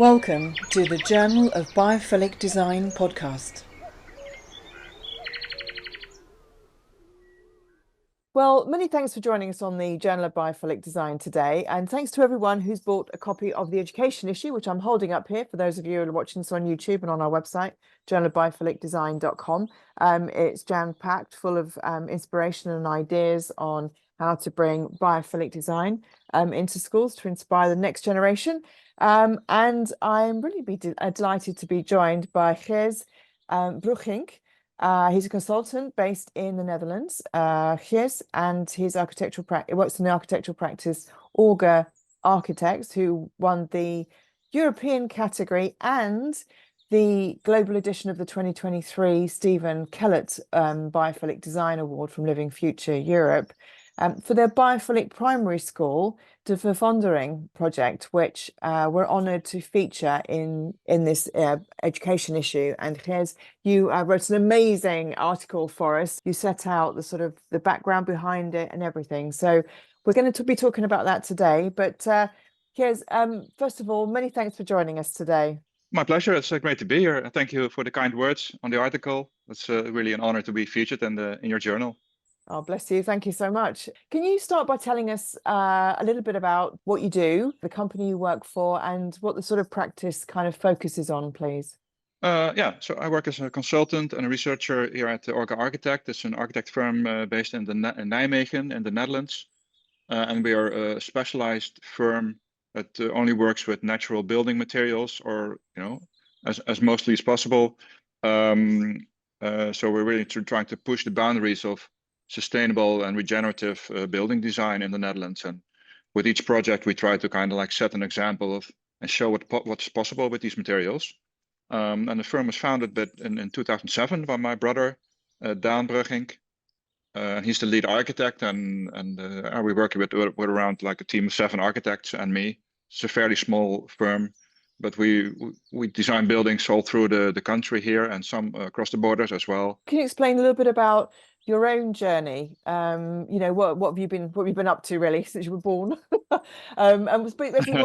Welcome to the Journal of Biophilic Design podcast. Well, many thanks for joining us on the Journal of Biophilic Design today. And thanks to everyone who's bought a copy of the education issue, which I'm holding up here for those of you who are watching this on YouTube and on our website, journalofbiophilicdesign.com. It's jam-packed full of inspiration and ideas on how to bring biophilic design into schools to inspire the next generation. And I'm really delighted to be joined by Gers Bruchink. He's a consultant based in the Netherlands, Gers, and his architectural practice works in the architectural practice ORGA Architects, who won the European category and the global edition of the 2023 Stephen Kellert Biophilic Design Award from Living Future Europe for their biophilic primary school, the Verwondering project, which we're honoured to feature in this education issue. And Gers, you wrote an amazing article for us. You set out the sort of the background behind it and everything. So we're going to be talking about that today. But Gers, first of all, many thanks for joining us today. My pleasure. It's great to be here. Thank you for the kind words on the article. It's really an honor to be featured in your journal. Oh, bless you. Thank you so much. Can you start by telling us a little bit about what you do, the company you work for, and what the sort of practice kind of focuses on, please? So I work as a consultant and a researcher here at the ORGA Architect. It's an architect firm based in Nijmegen in the Netherlands. And we are a specialized firm that only works with natural building materials, or as mostly as possible. So we're really trying to push the boundaries of sustainable and regenerative building design in the Netherlands. And with each project, we try to kind of like set an example of and show what's possible with these materials. And the firm was founded in 2007 by my brother, Daan Bruchink. He's the lead architect, and we work with around like a team of 7 architects and me. It's a fairly small firm, but we design buildings all through the country here and some across the borders as well. Can you explain a little bit about your own journey? What have you been up to really since you were born? And basically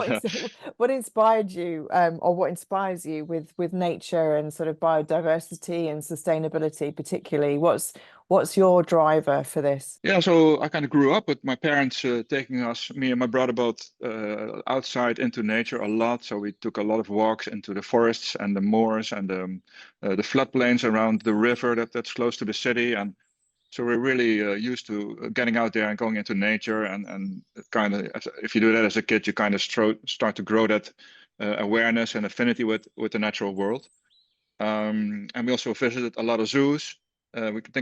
what inspired you, or what inspires you with nature and sort of biodiversity and sustainability, particularly? What's your driver for this? Yeah, so I kind of grew up with my parents taking me and my brother both outside into nature a lot. So we took a lot of walks into the forests and the moors and the floodplains around the river that's close to the city. And so we're really used to getting out there and going into nature. And kind of, if you do that as a kid, you kind of start to grow that awareness and affinity with the natural world. And we also visited a lot of zoos.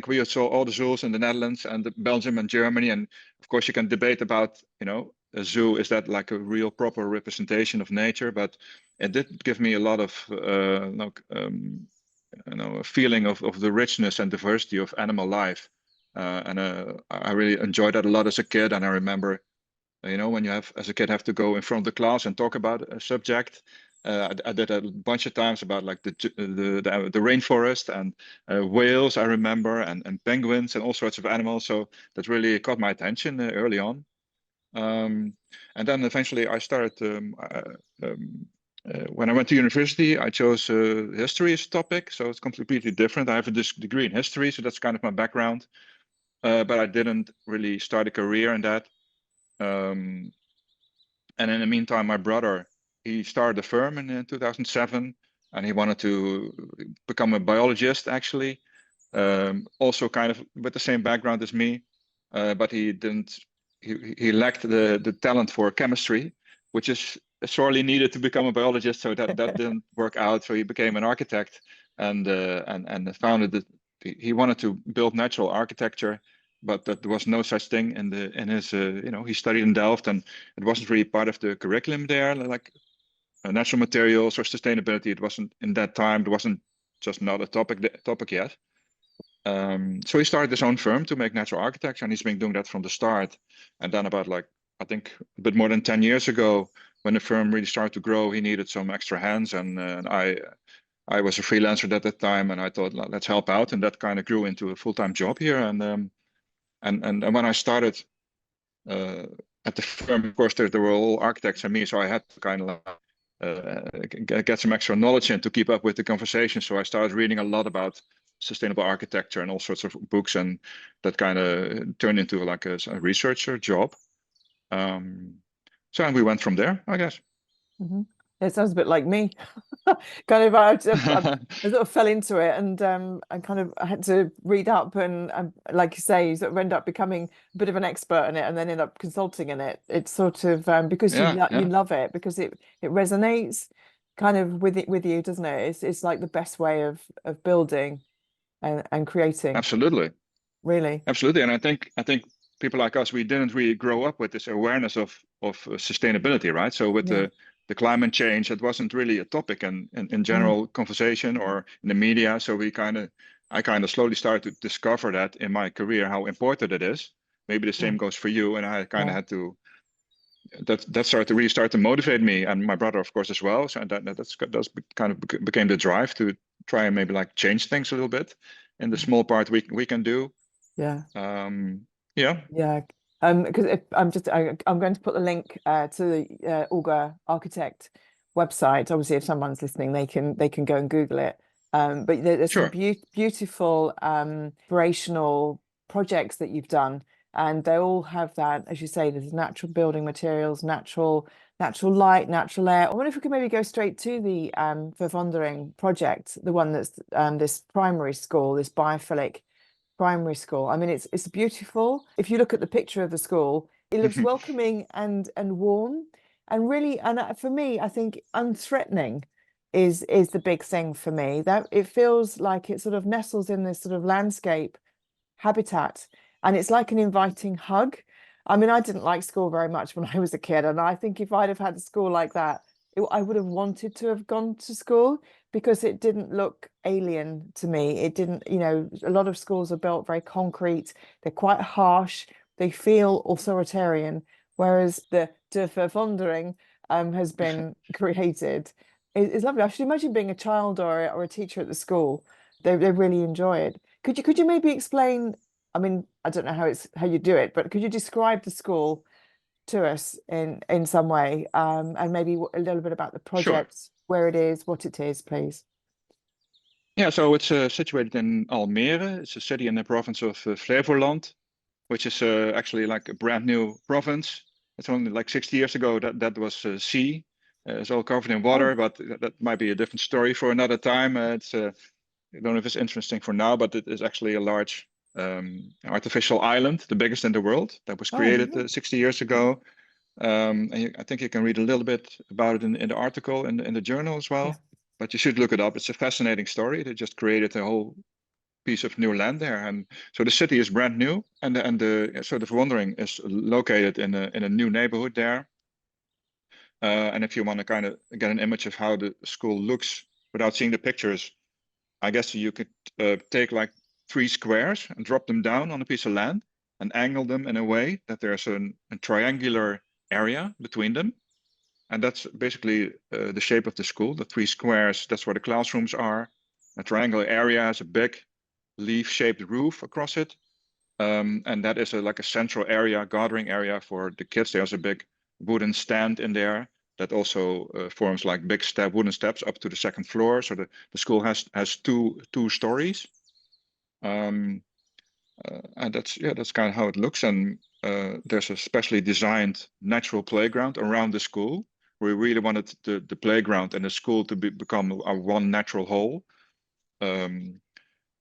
We saw all the zoos in the Netherlands and Belgium and Germany. And of course, you can debate about, a zoo, is that like a real proper representation of nature? But it did give me a lot of, a feeling of the richness and diversity of animal life. And I really enjoyed that a lot as a kid. And I remember, when you as a kid, have to go in front of the class and talk about a subject. I did a bunch of times about like the rainforest and whales, I remember, and penguins and all sorts of animals. So that really caught my attention early on. And then eventually I started, when I went to university, I chose history as a topic. So it's completely different. I have a degree in history, so that's kind of my background. But I didn't really start a career in that. And in the meantime, my brother, he started a firm in 2007, and he wanted to become a biologist, actually. Also kind of with the same background as me, but he didn't. He lacked the talent for chemistry, which is sorely needed to become a biologist. So that didn't work out. So he became an architect and founded that. He wanted to build natural architecture, but that there was no such thing in his. He studied in Delft, and it wasn't really part of the curriculum there, like natural materials or sustainability. It wasn't in that time. There wasn't just not a topic yet. So he started his own firm to make natural architecture, and he's been doing that from the start. And then about I think a bit more than 10 years ago, when the firm really started to grow, he needed some extra hands, and I was a freelancer at that time, and I thought, let's help out, and that kind of grew into a full-time job here. And when I started at the firm, of course, there were all architects and me, so I had to kind of get some extra knowledge in to keep up with the conversation. So I started reading a lot about sustainable architecture and all sorts of books, and that kind of turned into like a researcher job. So and we went from there, I guess. Mm-hmm. It sounds a bit like me. Kind of, I sort of fell into it, and kind of I had to read up, and like you say, you sort of end up becoming a bit of an expert in it, and then end up consulting in it. It's sort of because you love it, because it resonates kind of with you, doesn't it? It's like the best way of building and creating. Absolutely. Really. Absolutely. And I think people like us, we didn't really grow up with this awareness of sustainability, right? So with the climate change, it wasn't really a topic in general conversation or in the media. So I kind of slowly started to discover that in my career, how important it is. Maybe the same goes for you. And I kind of had to, that started to really start to motivate me, and my brother, of course, as well. So that's kind of became the drive to try and maybe like change things a little bit in the small part we can do. Yeah. Yeah. Because I'm going to put the link to the ORGA architect website. Obviously, if someone's listening, they can go and Google it. But there's some beautiful inspirational projects that you've done, and they all have that, as you say, there's natural building materials, natural light, natural air. I wonder if we could maybe go straight to the Verwondering project, the one that's this primary school, this biophilic primary school. I mean, it's beautiful. If you look at the picture of the school, it looks welcoming and warm, and really, and for me, I think unthreatening is the big thing for me. That it feels like it sort of nestles in this sort of landscape habitat, and it's like an inviting hug. I mean, I didn't like school very much when I was a kid, and I think if I'd have had a school like that, I would have wanted to have gone to school, because it didn't look alien to me. It didn't, a lot of schools are built very concrete. They're quite harsh. They feel authoritarian, whereas the Verwondering has been created. It's lovely. I should imagine being a child or a teacher at the school. They really enjoy it. Could you maybe explain? I mean, I don't know how you do it, but could you describe the school to us in some way, and maybe a little bit about the project, where it is, what it is, please? Yeah, so it's situated in Almere. It's a city in the province of Flevoland, which is actually like a brand new province. It's only like 60 years ago that was sea. It's all covered in water, but that might be a different story for another time. I don't know if it's interesting for now, but it is actually a large artificial island, the biggest in the world, that was created 60 years ago. And I think you can read a little bit about it in the article in the journal as well. But you should look it up. It's a fascinating story. They just created a whole piece of new land there, and so the city is brand new, and the sort of Verwondering is located in a new neighborhood there. And if you want to kind of get an image of how the school looks without seeing the pictures, I guess you could take like 3 squares and drop them down on a piece of land and angle them in a way that there's a triangular area between them. And that's basically the shape of the school. The 3 squares, that's where the classrooms are. A triangular area has a big leaf-shaped roof across it. And that is like a central area, gathering area for the kids. There's a big wooden stand in there that also forms like big wooden steps up to the 2nd floor. So the school has two stories. And that's kind of how it looks. And there's a specially designed natural playground around the school. We really wanted the playground and the school to become a one natural whole.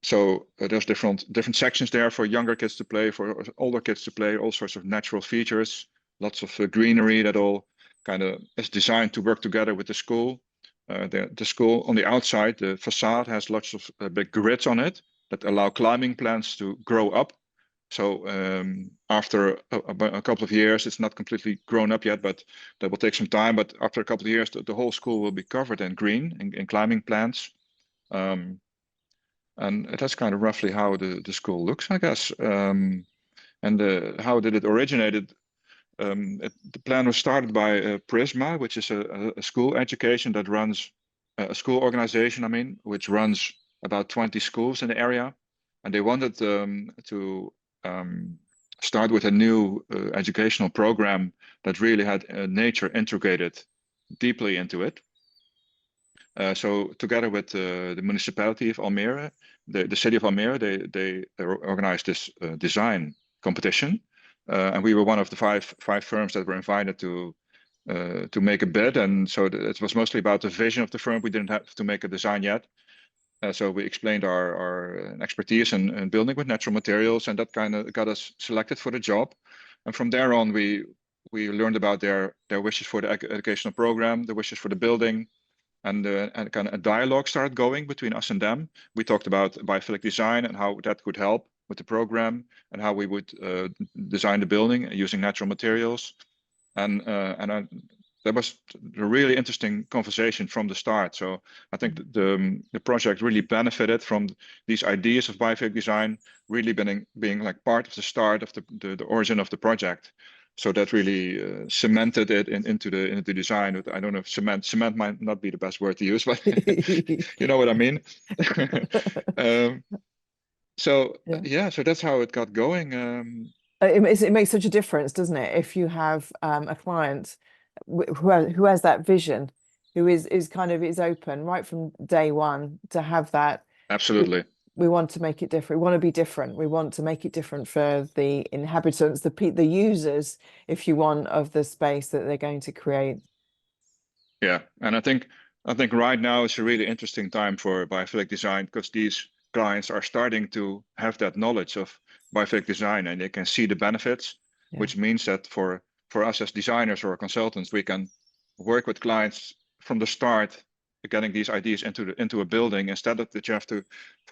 So there's different sections there for younger kids to play, for older kids to play, all sorts of natural features, lots of greenery that all kind of is designed to work together with the school. The school on the outside, the facade has lots of big grids on it that allow climbing plants to grow up. So after a couple of years, it's not completely grown up yet, but that will take some time. But after a couple of years, the whole school will be covered in green, in climbing plants. And that's kind of roughly how the school looks, I guess. And how did it originated? The plan was started by Prisma, which is a school education that runs, a school organization, which runs about 20 schools in the area. And they wanted to start with a new educational program that really had nature integrated deeply into it. So together with the municipality of Almere, the city of Almere, they organized this design competition, and we were one of the five firms that were invited to make a bid. And so it was mostly about the vision of the firm. We didn't have to make a design yet. So we explained our expertise in building with natural materials, and that kind of got us selected for the job. And from there on, we learned about their wishes for the educational program, the wishes for the building, and kind of a dialogue started going between us and them. We talked about biophilic design and how that could help with the program, and how we would design the building using natural materials. And that was a really interesting conversation from the start. So I think the project really benefited from these ideas of biophilic design really being like part of the start of the origin of the project. So that really cemented it into the design. I don't know if cement might not be the best word to use, but you know what I mean. So yeah, so that's how it got going. It makes such a difference, doesn't it? If you have a client who has that vision, who is kind of is open right from day one to have that. Absolutely. We want to make it different. We want to be different. We want to make it different for the inhabitants, the users, if you want, of the space that they're going to create. Yeah, and I think right now is a really interesting time for biophilic design, because these clients are starting to have that knowledge of biophilic design, and they can see the benefits, which means that for us as designers or consultants, we can work with clients from the start, getting these ideas into a building, instead of that you have to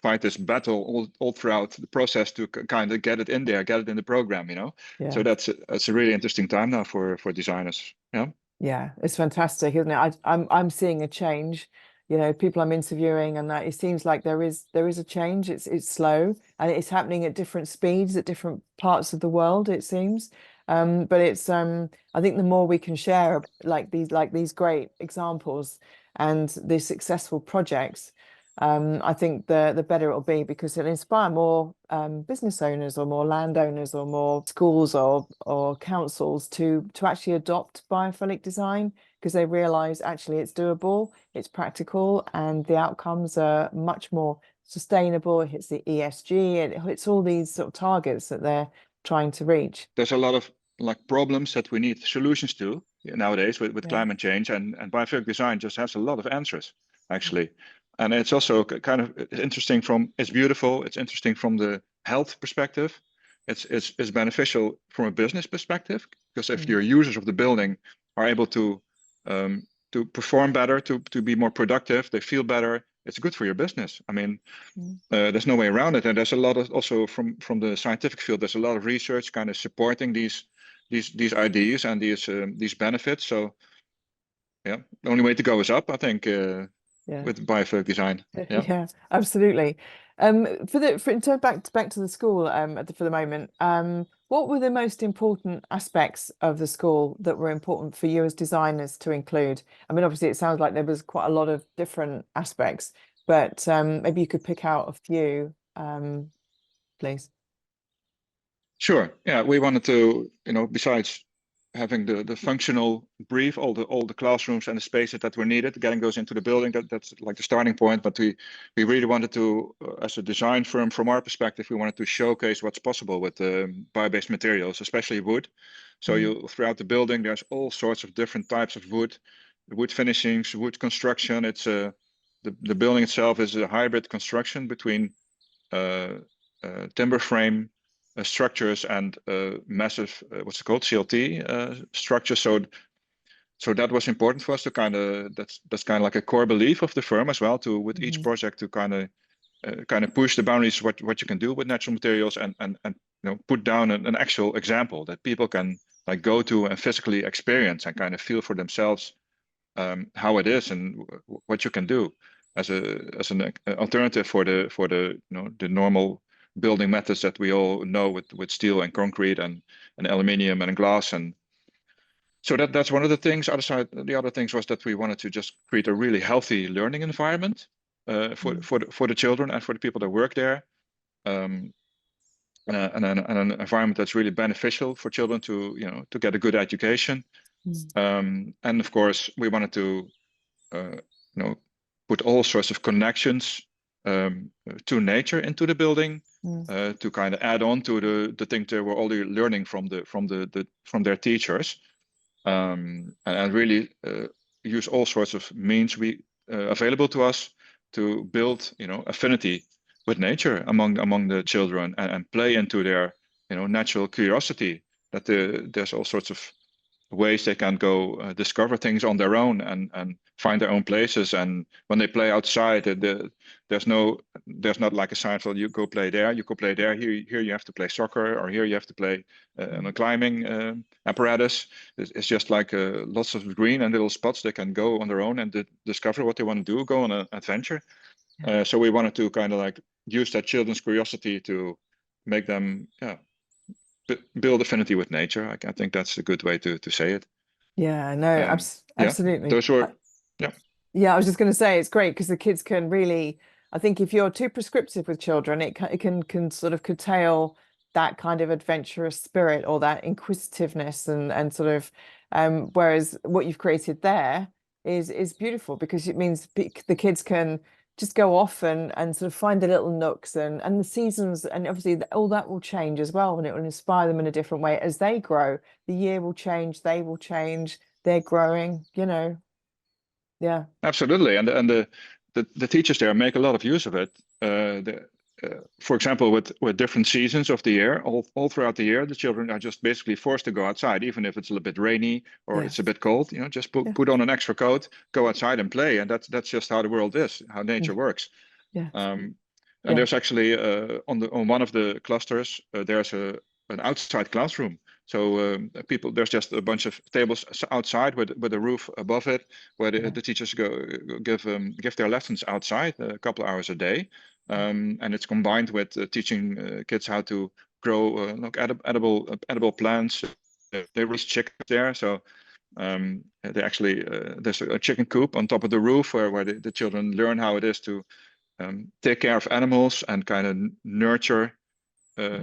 fight this battle all throughout the process to kind of get it in there, get it in the program, you know. So that's a really interesting time now for designers. Yeah. Yeah, it's fantastic, isn't it? I'm seeing a change. You know, people I'm interviewing, and that it seems like there is a change. It's slow, and it's happening at different speeds at different parts of the world, it seems. But it's I think the more we can share like these great examples and these successful projects, I think the better it'll be, because it'll inspire more business owners or more landowners or more schools or councils to actually adopt biophilic design, because they realize actually it's doable, it's practical, and the outcomes are much more sustainable. It hits the ESG, it hits all these sort of targets that they're trying to reach. There's a lot of like problems that we need solutions to nowadays with climate change, and biophilic design just has a lot of answers, actually. And it's also kind of interesting it's beautiful, it's interesting from the health perspective. It's beneficial from a business perspective, because if your users of the building are able to perform better, to be more productive, they feel better, it's good for your business. I mean, there's no way around it. And there's a lot of also from the scientific field, there's a lot of research kind of supporting these ideas and these benefits. So yeah, the only way to go is up, I think, with biophilic design. Yeah, absolutely. To back to the school for the moment, what were the most important aspects of the school that were important for you as designers to include? I mean, obviously it sounds like there was quite a lot of different aspects, but maybe you could pick out a few, please. Sure. Yeah, we wanted to, besides having the functional brief, all the classrooms and the spaces that were needed, getting those into the building, that's like the starting point. But we really wanted to, as a design firm, from our perspective, we wanted to showcase what's possible with bio-based materials, especially wood. So throughout the building, there's all sorts of different types of wood finishings, wood construction. It's the building itself is a hybrid construction between timber frame structures and massive what's it called, CLT structures. So that was important for us to kind of that's kind of like a core belief of the firm as well, to with each project to kind of push the boundaries what you can do with natural materials, and put down an actual example that people can like go to and physically experience and kind of feel for themselves how it is and what you can do as an alternative for the the normal building methods that we all know with steel and concrete and aluminium and glass. And so that's one of the things. The other things was that we wanted to just create a really healthy learning environment for the children and for the people that work there, and an environment that's really beneficial for children to get a good education. And of course we wanted to put all sorts of connections to nature into the building, to kind of add on to the things they were already learning from their teachers, and really use all sorts of means available to us to build, affinity with nature among the children, and play into their, natural curiosity, that there's all sorts of ways they can go discover things on their own, and find their own places. And when they play outside, there's not like a sign for you go play there, you go play there. Here you have to play soccer, or here you have to play on a climbing apparatus. It's just like lots of green and little spots they can go on their own and discover what they want to do, go on an adventure. So we wanted to kind of like use that children's curiosity to make them build affinity with nature. I think that's a good way to say it. Yeah, no, absolutely. Those were, yeah, I was just going to say it's great because the kids can really, I think if you're too prescriptive with children, it can sort of curtail that kind of adventurous spirit or that inquisitiveness, and sort of whereas what you've created there is beautiful, because it means the kids can just go off and sort of find the little nooks, and the seasons, and obviously all that will change as well, and it will inspire them in a different way as they grow. The year will change, they will change, they're growing, Yeah, absolutely. And the teachers there make a lot of use of it. For example, with different seasons of the year, all throughout the year, the children are just basically forced to go outside, even if it's a little bit rainy or it's a bit cold. Just put on an extra coat, go outside and play, and that's just how the world is, how nature works. And there's actually on one of the clusters, there's an outside classroom. So there's just a bunch of tables outside with a roof above it, where the teachers give their lessons outside a couple of hours a day. And it's combined with teaching kids how to grow edible plants. They raise chickens there, so they actually there's a chicken coop on top of the roof where the children learn how it is to take care of animals and kind of nurture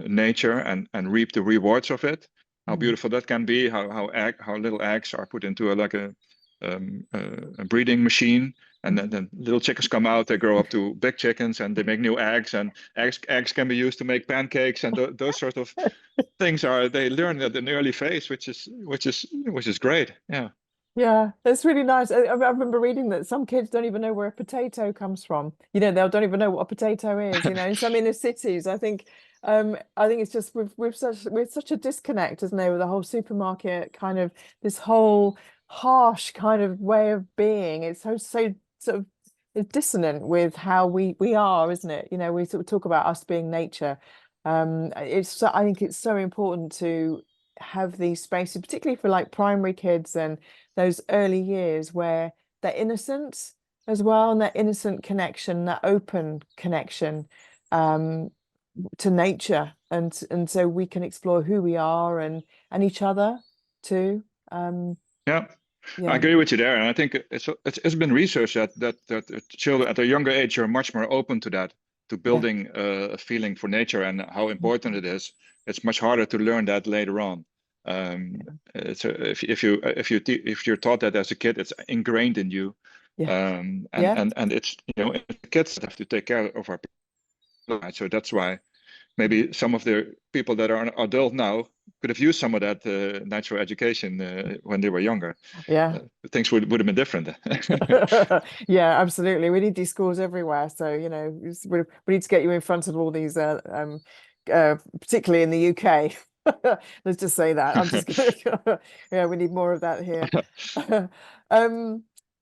nature and reap the rewards of it. How beautiful that can be. How little eggs are put into a breeding machine, and then little chickens come out. They grow up to big chickens, and they make new eggs. And eggs can be used to make pancakes, and those sort of things they learn at an early phase, which is great. Yeah. Yeah, that's really nice. I remember reading that some kids don't even know where a potato comes from. They don't even know what a potato is. In some inner cities, I think it's just we've such a disconnect, isn't there, with the whole supermarket kind of, this whole harsh kind of way of being. It's so sort of, it's dissonant with how we are, isn't it? We sort of talk about us being nature. I think it's so important to have these spaces, particularly for like primary kids and those early years, where they're innocent as well, and that innocent connection, that open connection to nature, and so we can explore who we are and each other too. I agree with you there, and I think it's been researched that children at a younger age are much more open to that, to building a feeling for nature and how important it is. It's much harder to learn that later on. If you're taught that as a kid, it's ingrained in you. And it's kids that have to take care of our planet. So that's why maybe some of the people that are adult now could have used some of that natural education when they were younger. Things would have been different. Yeah, absolutely. We need these schools everywhere. So we need to get you in front of all these particularly in the UK. Let's just say that. I'm just gonna we need more of that here.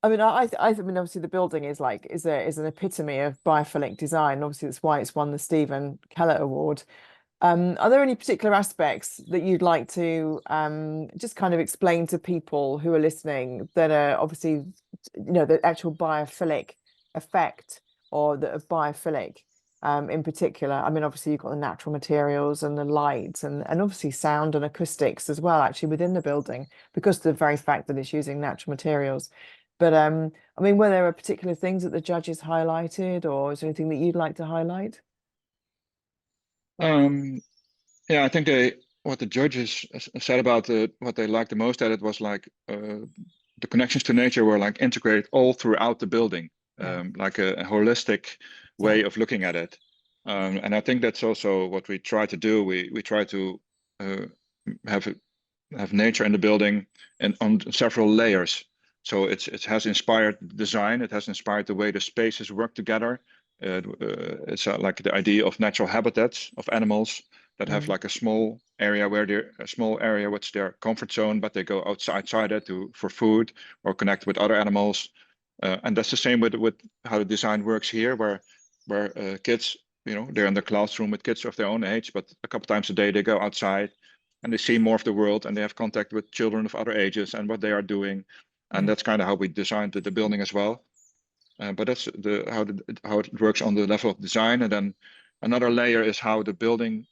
I mean, obviously the building is an epitome of biophilic design. Obviously, that's why it's won the Stephen Kellert Award. Are there any particular aspects that you'd like to just kind of explain to people who are listening that are obviously, the actual biophilic effect, or the biophilic in particular? I mean, obviously you've got the natural materials and the light and obviously sound and acoustics as well, actually, within the building, because of the very fact that it's using natural materials. But I mean, were there particular things that the judges highlighted, or is there anything that you'd like to highlight? I think what the judges said about what they liked the most at it was like the connections to nature were like integrated all throughout the building. like a holistic way of looking at it. And I think that's also what we try to do. We try to have nature in the building and on several layers. So it has inspired design. It has inspired the way the spaces work together. It's like the idea of natural habitats of animals that have like a small area where they're a small area which their comfort zone, but they go outside it for food or connect with other animals. And that's the same with how the design works here, where kids, they're in the classroom with kids of their own age, but a couple times a day they go outside and they see more of the world and they have contact with children of other ages and what they are doing. And that's kind of how we designed the building as well. But that's how it works on the level of design. And then another layer is how the building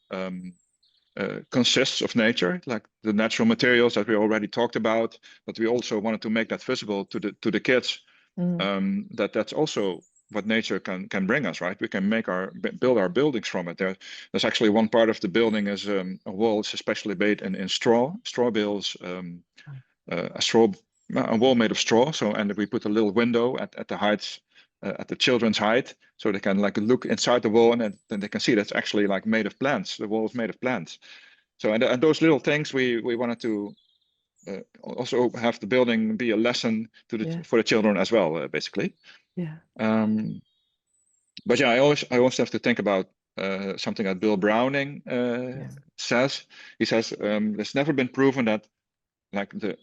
consists of nature, like the natural materials that we already talked about. But we also wanted to make that visible to the kids. That's also what nature can bring us, right? We can build our buildings from it. There's actually one part of the building is a wall. It's especially made in straw bales, a wall made of straw. And we put a little window at the heights, at the children's height, so they can like look inside the wall, and then they can see that's actually like made of plants. The wall is made of plants. So and those little things we wanted to also have the building be a lesson for the children as well, basically. But yeah, I always have to think about something that Bill Browning says. He says it's never been proven that like the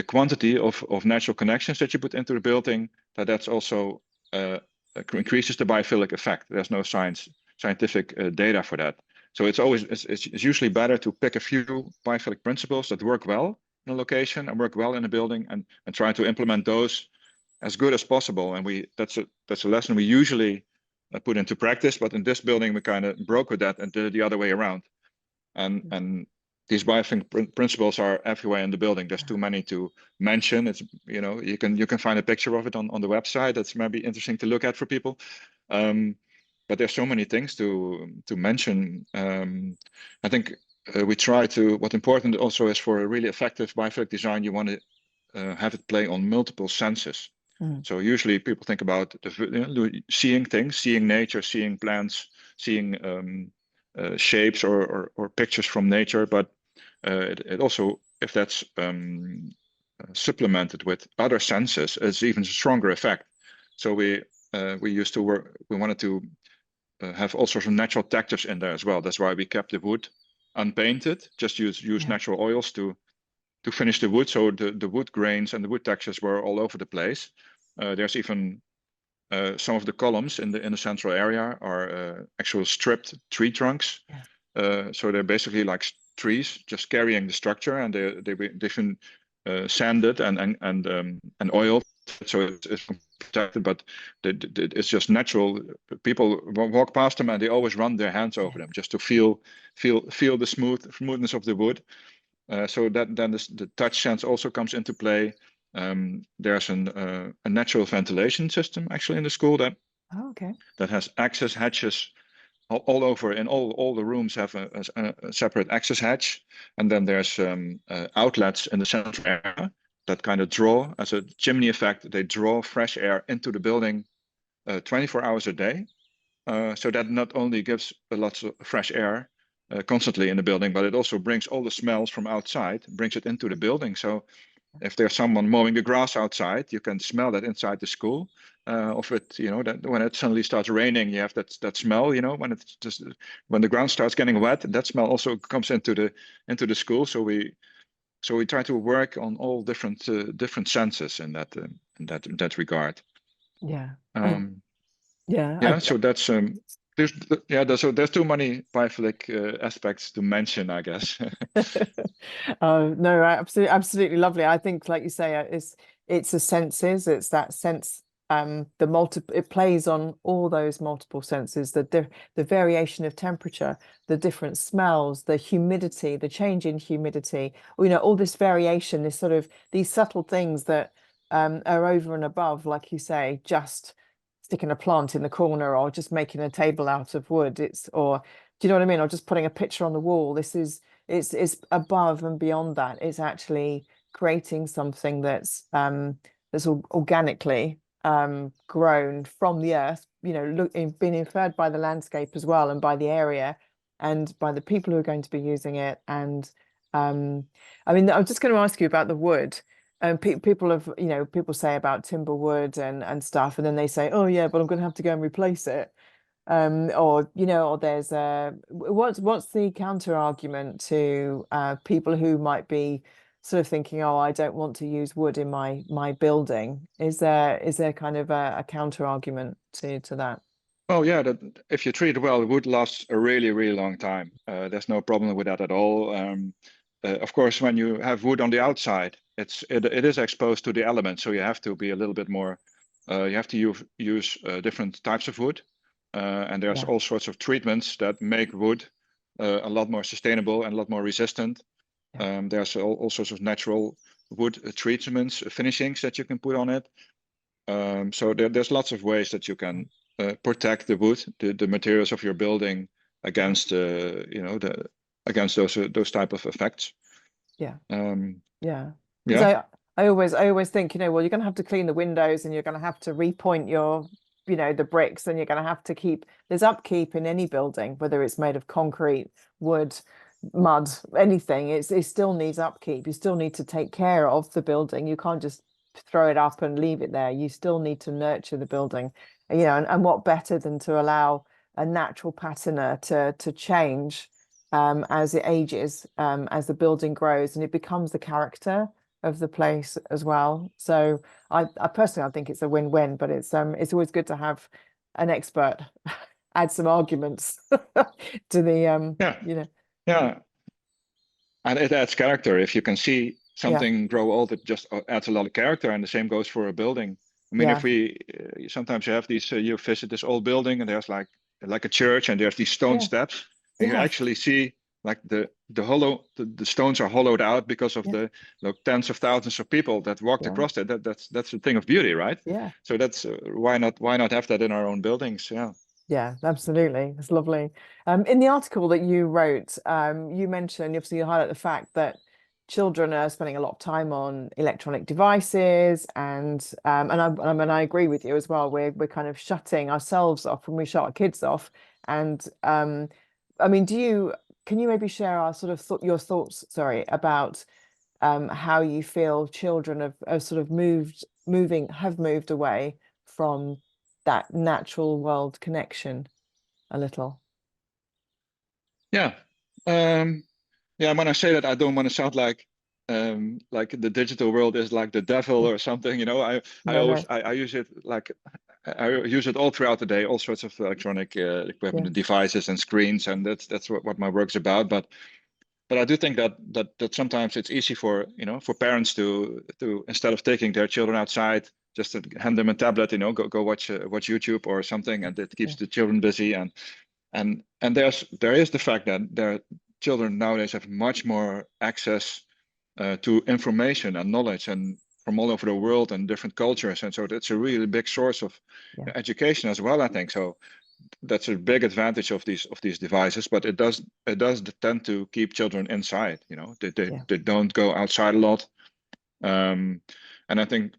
quantity of natural connections that you put into the building, that's also increases the biophilic effect. There's no scientific data for that. So it's usually better to pick a few biophilic principles that work well in a location and work well in a building, and try to implement those as good as possible. And that's a lesson we usually put into practice. But in this building, we kind of broke with that and did it the other way around. And these biophilic principles are everywhere in the building. There's too many to mention. It's you can find a picture of it on the website. That's maybe interesting to look at for people. But there's so many things to mention. I think we try to. What's important also is for a really effective biophilic design, you want to have it play on multiple senses. So usually people think about seeing things, seeing nature, seeing plants, seeing shapes or pictures from nature, but it also, if that's supplemented with other senses, it's even a stronger effect. So we wanted to have all sorts of natural textures in there as well. That's why we kept the wood unpainted, just use natural oils to finish the wood. So the wood grains and the wood textures were all over the place. There's even some of the columns in the central area are actual stripped tree trunks. So they're basically like trees just carrying the structure, and they've been sanded and oiled, so it's protected. But it's just natural. People walk past them and they always run their hands over them just to feel the smoothness of the wood. So then the touch sense also comes into play. There's a natural ventilation system actually in the school that has access hatches all over. In all the rooms have a separate access hatch, and then there's outlets in the central area that kind of draw, as a chimney effect, they draw fresh air into the building 24 hours a day. So that not only gives lots of fresh air constantly in the building, but it also brings all the smells from outside, brings it into the building. So if there's someone mowing the grass outside, you can smell that inside the school. Of it, that when it suddenly starts raining, you have that smell. When the ground starts getting wet, that smell also comes into the school. So we try to work on all different senses in that regard. So that's there's too many biophilic aspects to mention, I guess. No, absolutely lovely. I think, like you say, it's the senses. It's that sense. It plays on all those multiple senses. The variation of temperature, the different smells, the humidity, the change in humidity. All this variation, these subtle things that are over and above, like you say, just sticking a plant in the corner or just making a table out of wood. Do you know what I mean? Or just putting a picture on the wall. It's above and beyond that. It's actually creating something that's organically grown from the earth, you know, been inferred by the landscape as well, and by the area, and by the people who are going to be using it. And I mean, I'm just going to ask you about the wood. And people have, you know, people say about timber wood and stuff, and then they say, oh yeah, but I'm going to have to go and replace it. Or, you know, or there's what's the counter argument to people who might be sort of thinking, oh, I don't want to use wood in my building. Is there kind of a counter argument to that? Oh yeah, that if you treat it well, wood lasts a really, really long time. There's no problem with that at all. Of course, when you have wood on the outside, it is exposed to the elements, so you have to be a little bit more. You have to use different types of wood, and there's all sorts of treatments that make wood a lot more sustainable and a lot more resistant. There's all sorts of natural wood treatments, finishings that you can put on it. So there's lots of ways that you can protect the wood, the materials of your building against against those type of effects. Yeah. Yeah. Because I always think, you know, well, you're going to have to clean the windows, and you're going to have to repoint your, you know, the bricks, and you're going to have to there's upkeep in any building, whether it's made of concrete, wood, mud, anything. It still needs upkeep. You still need to take care of the building. You can't just throw it up and leave it there. You still need to nurture the building, you know, and what better than to allow a natural patterner to change as it ages, as the building grows, and it becomes the character of the place as well. So I personally, I think it's a win-win, but it's always good to have an expert add some arguments to the you know. Yeah, and it adds character. If you can see something grow old, it just adds a lot of character, and the same goes for a building. I mean, if we sometimes you have these, you visit this old building, and there's like a church, and there's these stone steps, and you actually see like the stones are hollowed out because of the tens of thousands of people that walked across it. That's a thing of beauty, right? Yeah. So that's why not have that in our own buildings? Yeah. Yeah, absolutely. It's lovely. In the article that you wrote, you mentioned, obviously, you highlight the fact that children are spending a lot of time on electronic devices, and I agree with you as well. We're kind of shutting ourselves off when we shut our kids off. And I mean, can you maybe share our sort of your thoughts, sorry, about how you feel children have sort of moved away from that natural world connection a little? Yeah. Yeah, when I say that, I don't want to sound like the digital world is like the devil or something. You know, I use it like I use it all throughout the day, all sorts of electronic equipment and devices and screens, and that's what my work's about. But I do think that sometimes it's easy for parents to instead of taking their children outside, just to hand them a tablet, go watch YouTube or something, and it keeps the children busy. And there is the fact that their children nowadays have much more access to information and knowledge, and from all over the world and different cultures, and so that's a really big source of education as well, I think. So that's a big advantage of these devices, but it does tend to keep children inside. They don't go outside a lot, and I think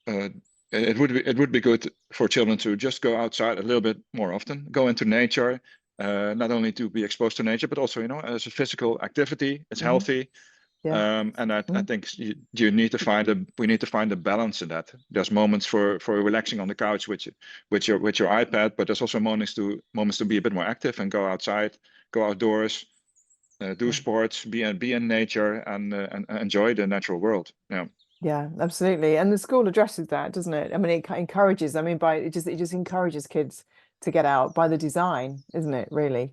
it would be good for children to just go outside a little bit more often, go into nature, not only to be exposed to nature, but also as a physical activity. It's healthy. And I think we need to find a balance in that. There's moments for relaxing on the couch with your iPad, but there's also moments to be a bit more active and go outside, go outdoors, do sports, be in nature, and enjoy the natural world. Yeah, absolutely. And the school addresses that, doesn't it? I mean, it encourages. I mean, it just encourages kids to get out by the design, isn't it? Really.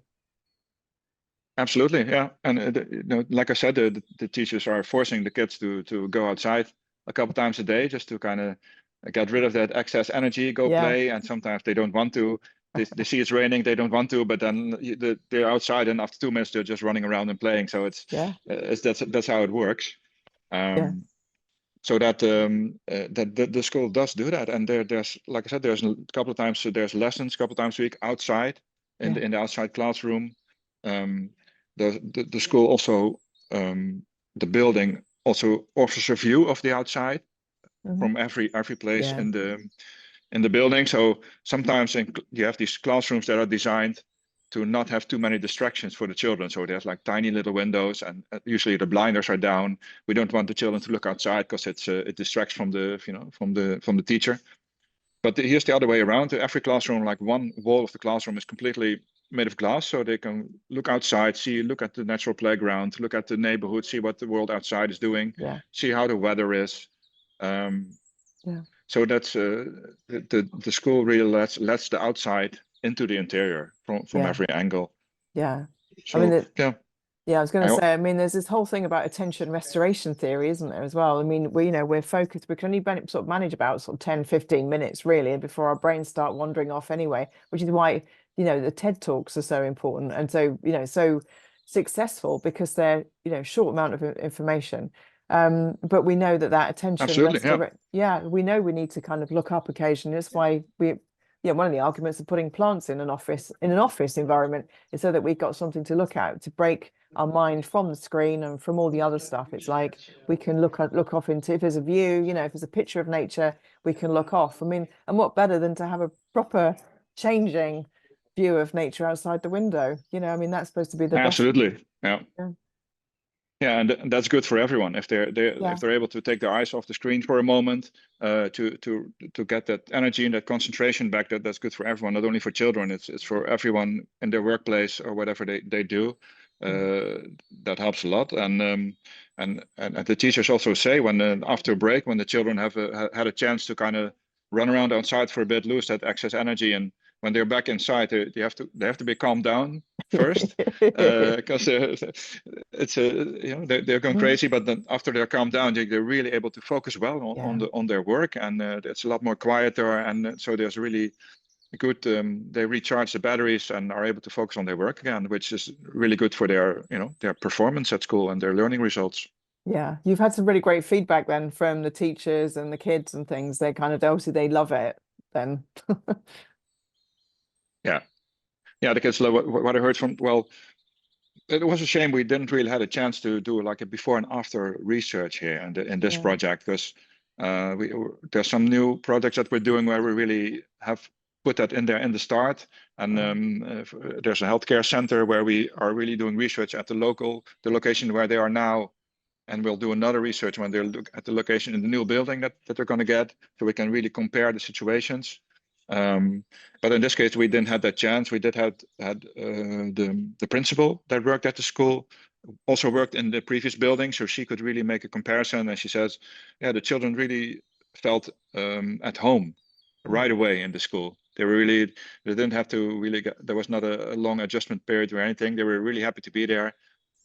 Absolutely, yeah. And like I said, the teachers are forcing the kids to go outside a couple times a day just to kind of get rid of that excess energy, go play. And sometimes they don't want to. They see it's raining, they don't want to, but then they're outside, and after 2 minutes they're just running around and playing. So that's how it works. So that the school does do that, and there's, like I said, there's a couple of times, so there's lessons a couple of times a week outside in the outside classroom. The school also, the building also offers a view of the outside, from every place Yeah. in the building. So sometimes you have these classrooms that are designed to not have too many distractions for the children. So there's like tiny little windows, and usually the blinders are down. We don't want the children to look outside because it distracts from the from the teacher. But here's the other way around. Every classroom, like one wall of the classroom, is completely made of glass, so they can look outside, look at the natural playground, look at the neighborhood, see what the world outside is doing, see how the weather is. So that's the school really lets the outside into the interior from every angle. Yeah. So, I mean, yeah, I was going to say, I mean, there's this whole thing about attention restoration theory, isn't there, as well? I mean, we're focused, we can only sort of manage about sort of 10, 15 minutes really before our brains start wandering off anyway, which is why, the TED Talks are so important and so, so successful, because they're, short amount of information. But we know that attention absolutely, we know we need to kind of look up occasionally. That's why one of the arguments of putting plants in an office environment is so that we've got something to look at, to break our mind from the screen and from all the other stuff. It's like we can look off into, if there's a view, if there's a picture of nature, we can look off. I mean, and what better than to have a proper changing view of nature outside the window? I mean, that's supposed to be the absolutely, best. Yeah, and that's good for everyone if they're able to take their eyes off the screen for a moment, to get that energy and that concentration back. That's good for everyone, not only for children. It's for everyone in their workplace or whatever they do. That helps a lot. And the teachers also say when after a break, when the children have had a chance to kind of run around outside for a bit, lose that excess energy, and when they're back inside, they have to be calmed down first, because it's they're going crazy. But then after they're calmed down, they're really able to focus well on their work, and it's a lot more quieter, and so there's really good. They recharge the batteries and are able to focus on their work again, which is really good for their their performance at school and their learning results. Yeah, you've had some really great feedback then from the teachers and the kids and things. They kind of obviously they love it then. Yeah, the kids love what I heard from. Well, it was a shame we didn't really had a chance to do like a before and after research here in this project, because there's some new projects that we're doing where we really have put that in there in the start. And there's a healthcare center where we are really doing research at the location where they are now. And we'll do another research when they look at the location in the new building that they're going to get, so we can really compare the situations. But in this case, we didn't have that chance. We did had the principal that worked at the school also worked in the previous building, so she could really make a comparison. And she says, yeah, the children really felt at home right away in the school. They didn't have to really there was not a long adjustment period or anything. They were really happy to be there.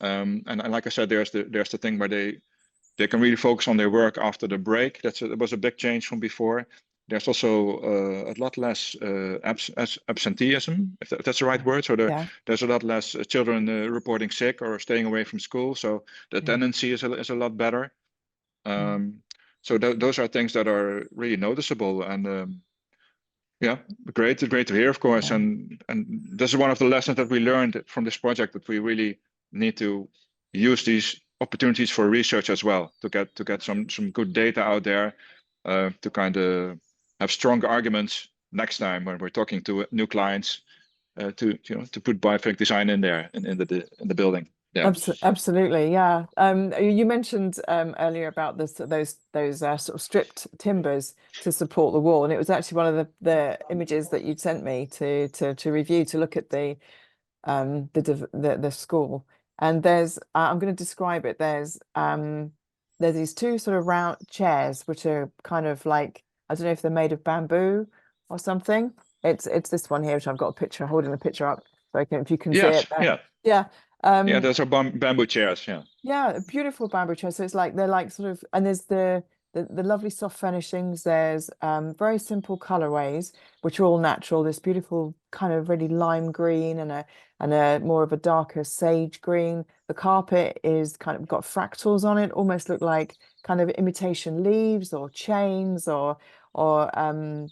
And like I said, there's the thing where they can really focus on their work after the break. That was a big change from before. There's also a lot less absenteeism, if that's the right word. So there's a lot less children reporting sick or staying away from school. So the tendency is a lot better. So those are things that are really noticeable. And great to hear, of course. And this is one of the lessons that we learned from this project, that we really need to use these opportunities for research as well, to get some good data out there, to kind of have strong arguments next time when we're talking to new clients, to put biophilic design in there in the building. Yeah, absolutely. Yeah. You mentioned earlier about those sort of stripped timbers to support the wall, and it was actually one of the images that you'd sent me to review, to look at the school. And there's I'm going to describe it. There's these two sort of round chairs which are kind of like, I don't know if they're made of bamboo or something. It's this one here, which I've got a picture, holding the picture up, so if you can see it. Yeah, those are bamboo chairs. Yeah, beautiful bamboo chairs. So it's like they're like sort of, and there's the lovely soft furnishings. There's very simple colorways, which are all natural. This beautiful kind of really lime green and a more of a darker sage green. The carpet is kind of got fractals on it, almost look like kind of imitation leaves or chains or and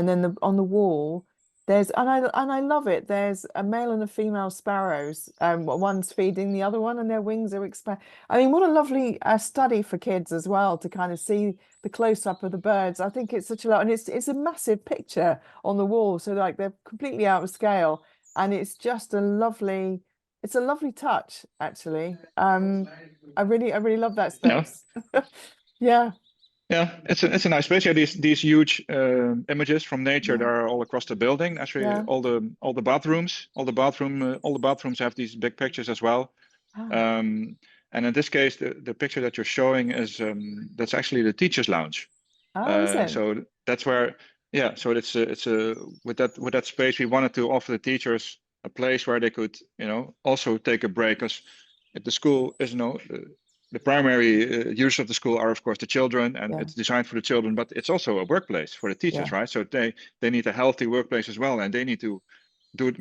then on the wall I love it. There's a male and a female sparrows. One's feeding the other one, and their wings are expanding. I mean, what a lovely study for kids as well to kind of see the close up of the birds. I think it's such a lot, and it's a massive picture on the wall, so like they're completely out of scale, and it's just it's a lovely touch actually. I really love that Yeah. space. Yeah. Yeah, it's a nice place. Yeah, these huge images from nature that are all across the building. Actually, Yeah. all the bathrooms have these big pictures as well. Ah. And in this case, the picture that you're showing is that's actually the teachers' lounge. Oh, is it? So that's where, yeah. So it's a with that space, we wanted to offer the teachers a place where they could, also take a break, because if the school is the primary use of the school are of course the children, and Yeah. it's designed for the children, but it's also a workplace for the teachers, Yeah. right? So they need a healthy workplace as well, and they need to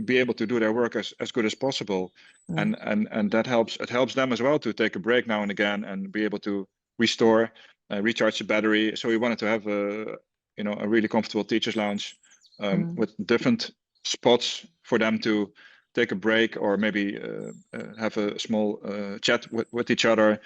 be able to do their work as good as possible. Mm. And that helps. It helps them as well to take a break now and again and be able to restore, recharge the battery. So we wanted to have a really comfortable teachers lounge with different spots for them to take a break, or maybe have a small chat with each other,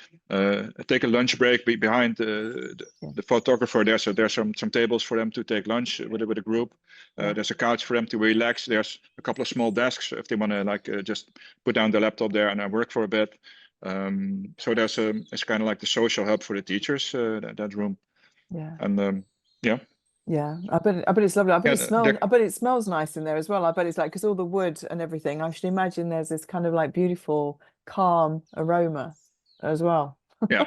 take a lunch break behind the photographer there. So there's some tables for them to take lunch with a group. There's a couch for them to relax. There's a couple of small desks if they want to just put down their laptop there and work for a bit. So it's kind of like the social hub for the teachers, that room. Yeah. And yeah. Yeah, I bet it's lovely. Yeah, I bet it smells nice in there as well. I bet it's like, because all the wood and everything, I should imagine there's this kind of like beautiful, calm aroma as well. yeah,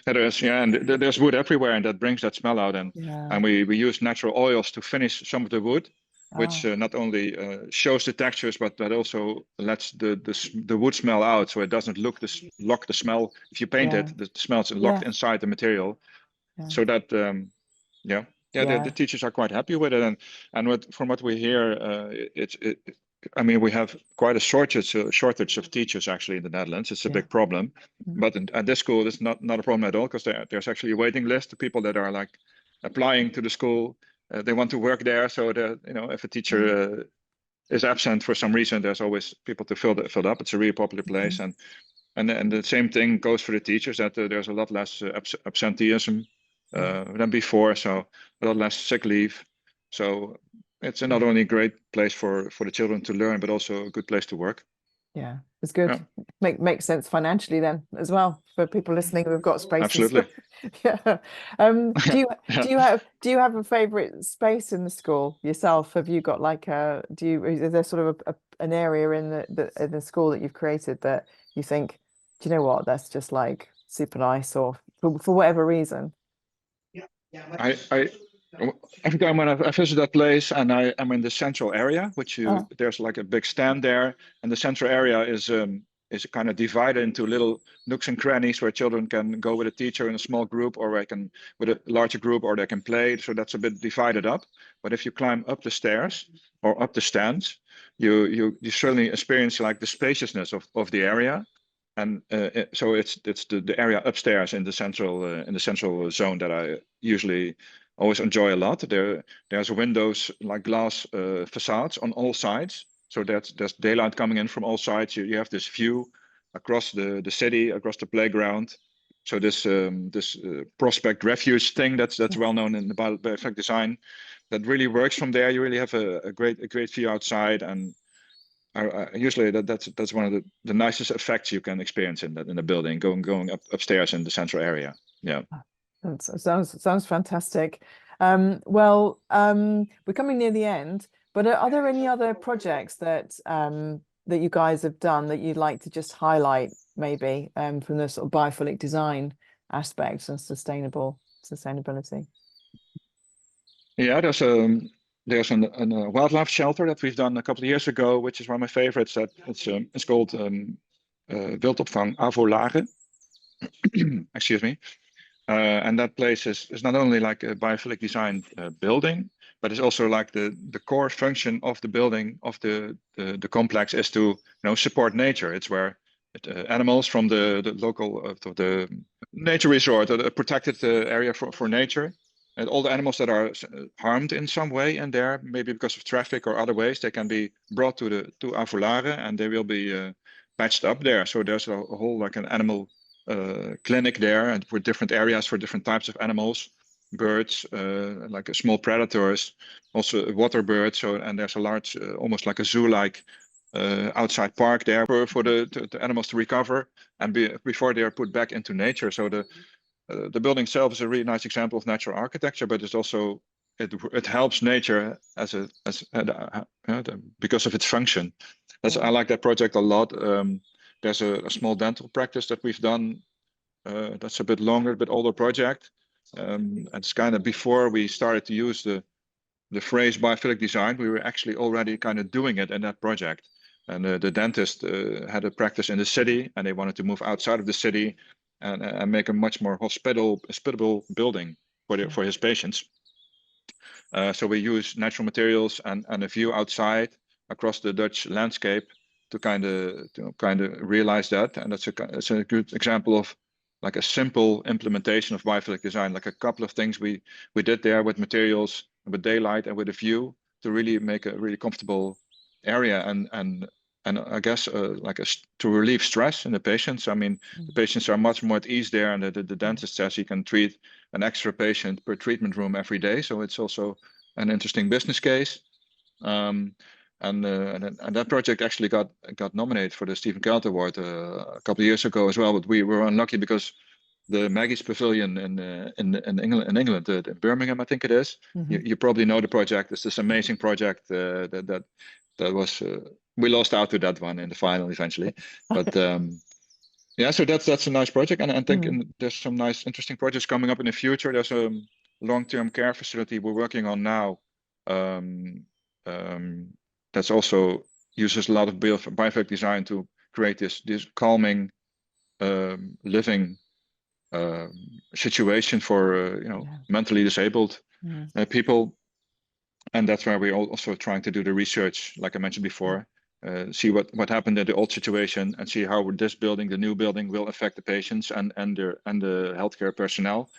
there is. Yeah, and there's wood everywhere, and that brings that smell out. And Yeah. and we use natural oils to finish some of the wood, which Ah, not only shows the textures, but that also lets the wood smell out, so it doesn't lock the smell. If you paint yeah. it, the smell's locked Yeah. inside the material, Yeah. so that yeah. Yeah. The teachers are quite happy with it, and from what we hear, I mean, we have quite a shortage of teachers actually in the Netherlands. It's a Yeah. big problem, Mm. but at this school, it's not a problem at all, because there's actually a waiting list of people that are like applying to the school. They want to work there, so if a teacher is absent for some reason, there's always people to fill up. It's a really popular place, and the same thing goes for the teachers, that there's a lot less absenteeism than before, so a lot less sick leave. So it's not only a great place for the children to learn, but also a good place to work. Yeah, it's good. Yeah. Makes sense financially then as well for people listening who've got spaces. Absolutely. Yeah. Do you have a favorite space in the school yourself? Have you got like is there sort of an area in the school that you've created that you think, do you know what, that's just like super nice, or for whatever reason? I every time when I visit that place, and I'm in the central area, there's like a big stand there, and the central area is kind of divided into little nooks and crannies where children can go with a teacher in a small group, or they can with a larger group, or they can play. So that's a bit divided up. But if you climb up the stairs or up the stands, you certainly experience like the spaciousness of the area. And so it's the area upstairs in the central zone that I usually always enjoy a lot. There's windows, like glass facades on all sides, so there's daylight coming in from all sides. You have this view across the city, across the playground. So this prospect refuge thing that's well known in the biophilic design, that really works from there. You really have a great view outside, and usually that's one of the nicest effects you can experience in the building, going upstairs in the central area. Yeah. That sounds fantastic. Well, we're coming near the end, but are there any other projects that you guys have done that you'd like to just highlight, maybe from the sort of biophilic design aspects and sustainability? Yeah, there's a wildlife shelter that we've done a couple of years ago, which is one of my favorites. That it's called Wildopvang Avolare. Excuse me. And that place is not only like a biophilic design building, but it's also like the core function of the building, of the complex, is to support nature. It's where animals from the local the nature resort, a protected area for nature, And all the animals that are harmed in some way in there, maybe because of traffic or other ways, they can be brought to Avolare, and they will be patched up there. So there's a whole like an animal clinic there, and for different areas for different types of animals, birds, like small predators, also water birds. So, and there's a large, almost like a zoo-like outside park there for the animals to recover and before they are put back into nature. So the building itself is a really nice example of natural architecture, but it's also it helps nature because of its function. I like that project a lot. There's a small dental practice that we've done. That's a bit longer, bit older project. It's kind of before we started to use the phrase biophilic design. We were actually already kind of doing it in that project. And the dentist had a practice in the city, and they wanted to move outside of the city and make a much more hospitable building for his patients. So we use natural materials and a view outside across the Dutch landscape to kind of realize that. And it's a good example of like a simple implementation of biophilic design, like a couple of things we did there with materials, with daylight, and with a view to really make a really comfortable area and I guess to relieve stress in the patients. I mean, the patients are much more at ease there, and the dentist says he can treat an extra patient per treatment room every day. So it's also an interesting business case. And that project actually got nominated for the Stephen Kellert Award a couple of years ago as well. But we were unlucky because the Maggie's Pavilion in England, in Birmingham, I think it is. You probably know the project. It's this amazing project that was we lost out to that one in the final eventually. But yeah, so that's a nice project, and I think there's some nice, interesting projects coming up in the future. There's a long-term care facility we're working on now. That's also uses a lot of biophilic design to create this calming living situation for mentally disabled people, and that's where we're also trying to do the research, like I mentioned before, see what happened in the old situation and see how this building, the new building, will affect the patients and the healthcare personnel,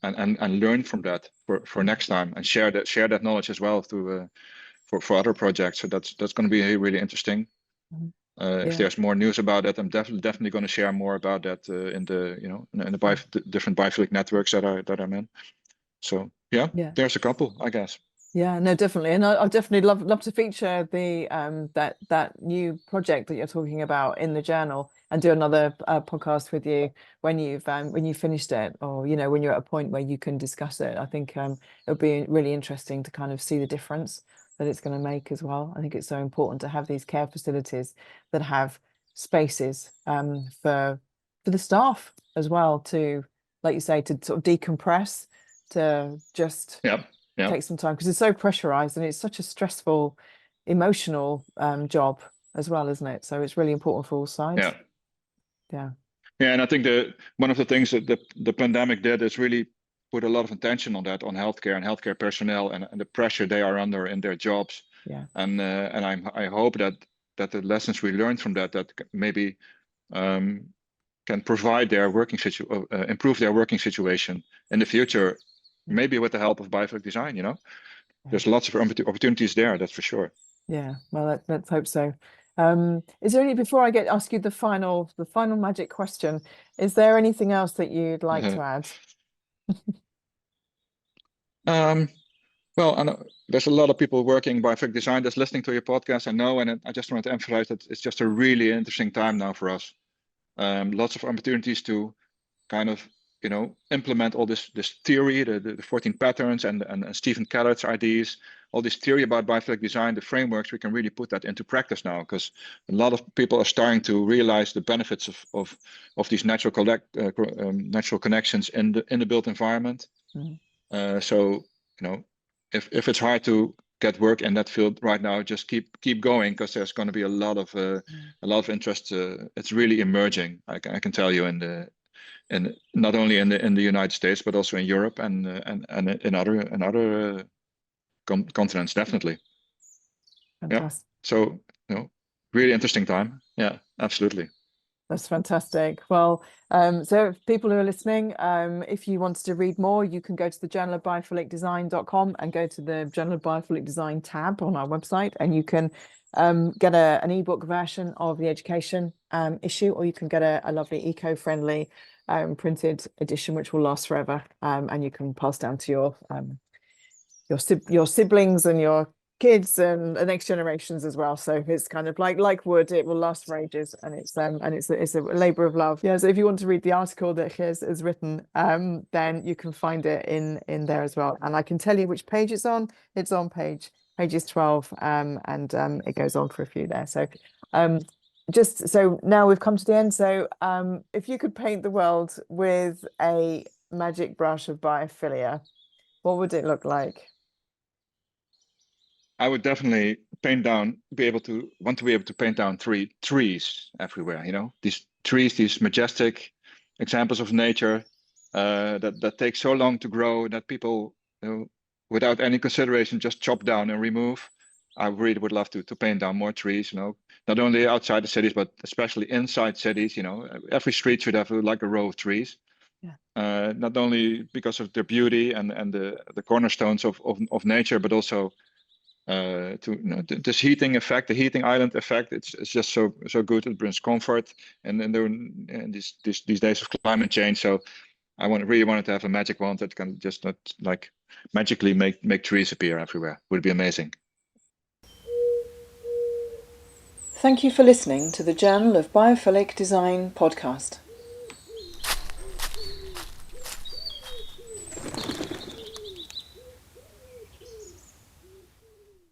and learn from that for next time, and share that knowledge as well through for other projects. So that's going to be really interesting. If there's more news about it, I'm definitely going to share more about that in the different biophilic networks that I'm in. So yeah, there's a couple, I guess. Yeah, no, definitely, and I'll definitely love to feature the that new project that you're talking about in the journal, and do another podcast with you when you've finished it, or when you're at a point where you can discuss it. I think it'll be really interesting to kind of see the difference that it's going to make as well. I think it's so important to have these care facilities that have spaces for the staff as well, to, like you say, to sort of decompress, to just take some time, because it's so pressurized and it's such a stressful, emotional job as well, isn't it? So it's really important for all sides. Yeah, and I think one of the things that the pandemic did is really put a lot of attention on that, on healthcare and healthcare personnel, and the pressure they are under in their jobs. And I hope that the lessons we learned from that maybe can provide their improve their working situation in the future, maybe with the help of biophilic design. There's lots of opportunities there, that's for sure. Yeah, well, let's hope so. Is there any, before I ask you the final magic question, is there anything else that you'd like to add? Well, I know there's a lot of people working biophilic design that's listening to your podcast, I know, and I just want to emphasize that it's just a really interesting time now for us. Lots of opportunities to kind of implement all this theory, the 14 patterns and Stephen Kellert's ideas, all this theory about biophilic design, the frameworks. We can really put that into practice now, because a lot of people are starting to realize the benefits of these natural connections in the built environment. So if it's hard to get work in that field right now, just keep going, because there's going to be a lot of interest. It's really emerging, I can tell you, and not only in the United States, but also in Europe and in other continents, definitely. Fantastic. So really interesting time. Yeah, absolutely. That's fantastic. Well, so people who are listening, if you wanted to read more, you can go to the Journal of Biophilic Design.com and go to the Journal of Biophilic Design tab on our website, and you can get an ebook version of the education issue, or you can get a lovely eco-friendly printed edition, which will last forever, and you can pass down to your siblings and your kids and the next generations as well. So it's kind of like wood, it will last for ages, and it's a labor of love. Yeah, so if you want to read the article that has written, then you can find it in there as well, and I can tell you which page it's on. It's on pages 12, and it goes on for a few there. So just so now we've come to the end, so if you could paint the world with a magic brush of biophilia, what would it look like? I would definitely want to be able to paint down 3 trees everywhere. You know, these trees, these majestic examples of nature that take so long to grow that people, without any consideration, just chop down and remove. I really would love to paint down more trees. You know, not only outside the cities, but especially inside cities. You know, every street should have like a row of trees. Yeah. Not only because of their beauty and the cornerstones of nature, but also this heating effect, the heating island effect. It's just so good. It brings comfort, and these days of climate change. So I really wanted to have a magic wand that can just not like magically make trees appear everywhere. Would be amazing. Thank you for listening to the Journal of Biophilic Design podcast.